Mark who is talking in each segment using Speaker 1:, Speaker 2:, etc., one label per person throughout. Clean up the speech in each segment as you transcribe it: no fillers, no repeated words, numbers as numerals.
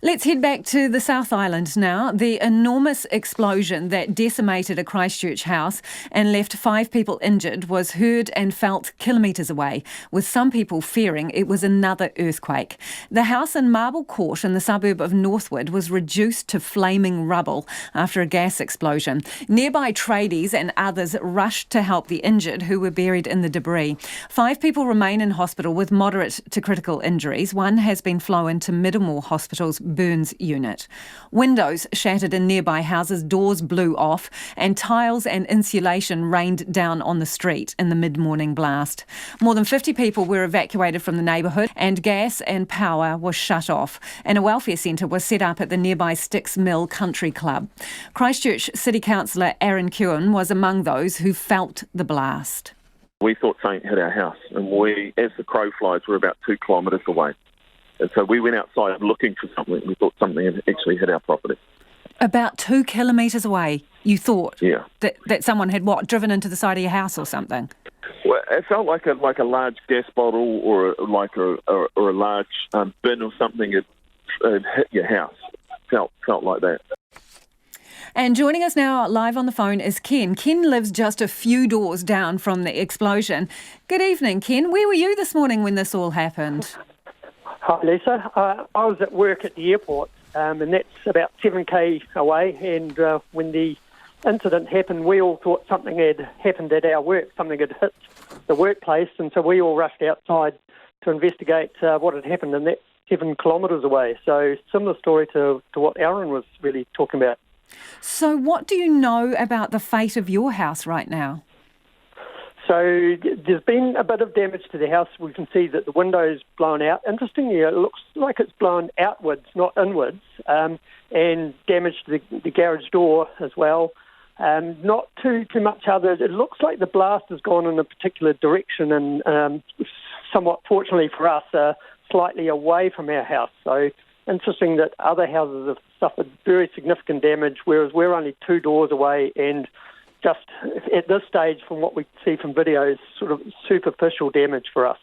Speaker 1: Let's head back to the South Island now. The enormous explosion that decimated a Christchurch house and left 5 people injured was heard and felt kilometres away, with some people fearing it was another earthquake. The house in Marble Court in the suburb of Northwood was reduced to flaming rubble after a gas explosion. Nearby tradies and others rushed to help the injured who were buried in the debris. 5 people remain in hospital with moderate to critical injuries. One has been flown to Middlemore Hospital's burns unit. Windows shattered in nearby houses, doors blew off, and tiles and insulation rained down on the street in the mid-morning blast. More than 50 people were evacuated from the neighbourhood, and gas and power was shut off, and a welfare centre was set up at the nearby Sticks Mill Country Club. Christchurch City Councillor Aaron Cohen was among those who felt the blast.
Speaker 2: We thought something hit our house, and we, as the crow flies, were about 2 kilometres away. And so we went outside looking for something. We thought something had actually hit our property.
Speaker 1: About 2 kilometres away, you thought?
Speaker 2: Yeah.
Speaker 1: That someone had, driven into the side of your house or something?
Speaker 2: Well, it felt like a large gas bottle or a large bin or something had hit your house. Felt like that.
Speaker 1: And joining us now live on the phone is Ken. Ken lives just a few doors down from the explosion. Good evening, Ken. Where were you this morning when this all happened?
Speaker 3: Hi, Lisa. I was at work at the airport, and that's about 7k away. And when the incident happened, we all thought something had happened at our work, something had hit the workplace, and so we all rushed outside to investigate what had happened, and that's 7 kilometres away. So similar story to what Aaron was really talking about.
Speaker 1: So what do you know about the fate of your house right now?
Speaker 3: So there's been a bit of damage to the house. We can see that the window's blown out. Interestingly, it looks like it's blown outwards, not inwards, and damage to the garage door as well. Not too much other. It looks like the blast has gone in a particular direction and somewhat, fortunately for us, slightly away from our house. So interesting that other houses have suffered very significant damage, whereas we're only 2 doors away and just at this stage, from what we see from videos, sort of superficial damage for us.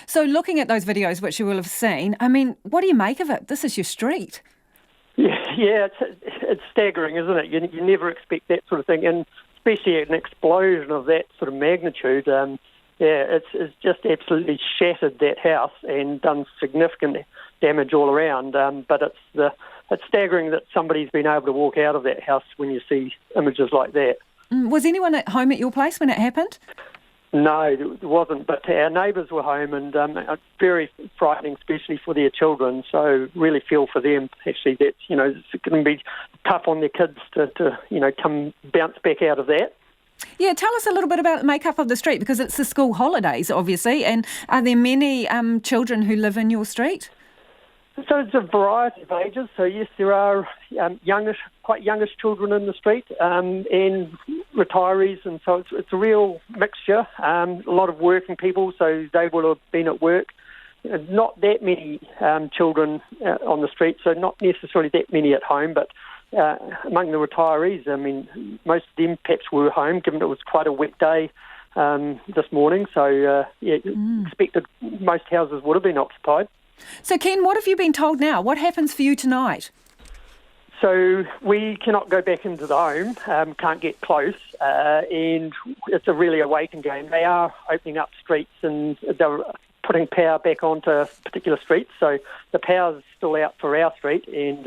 Speaker 1: So looking at those videos, which you will have seen, I mean, what do you make of it? This is your street.
Speaker 3: Yeah, it's staggering, isn't it? You never expect that sort of thing, and especially an explosion of that sort of magnitude. It's just absolutely shattered that house and done significant damage all around. But it's staggering that somebody's been able to walk out of that house when you see images like that.
Speaker 1: Was anyone at home at your place when it happened?
Speaker 3: No, there wasn't, but our neighbours were home, and very frightening, especially for their children. So really feel for them. Actually, that's it's going to be tough on their kids to come bounce back out of that.
Speaker 1: Yeah, tell us a little bit about the makeup of the street, because it's the school holidays, obviously. And are there many children who live in your street?
Speaker 3: So it's a variety of ages. So yes, there are quite youngish children in the street, and retirees, and so it's a real mixture. A lot of working people, so they will have been at work. Not that many children on the street, so not necessarily that many at home, but among the retirees, I mean, most of them perhaps were home, given it was quite a wet day this morning. So expected most houses would have been occupied.
Speaker 1: So, Ken, what have you been told now? What happens for you tonight?
Speaker 3: So we cannot go back into the home, can't get close, and it's really a waiting game. They are opening up streets, and they're putting power back onto particular streets. So the power's still out for our street, and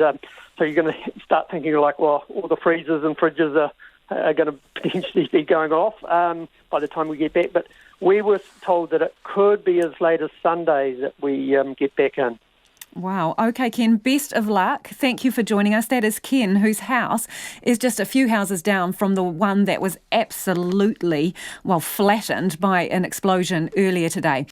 Speaker 3: so you're going to start thinking like, well, all the freezers and fridges are going to potentially be going off by the time we get back. But we were told that it could be as late as Sunday that we get back in.
Speaker 1: Wow. Okay, Ken, best of luck. Thank you for joining us. That is Ken, whose house is just a few houses down from the one that was absolutely, flattened by an explosion earlier today.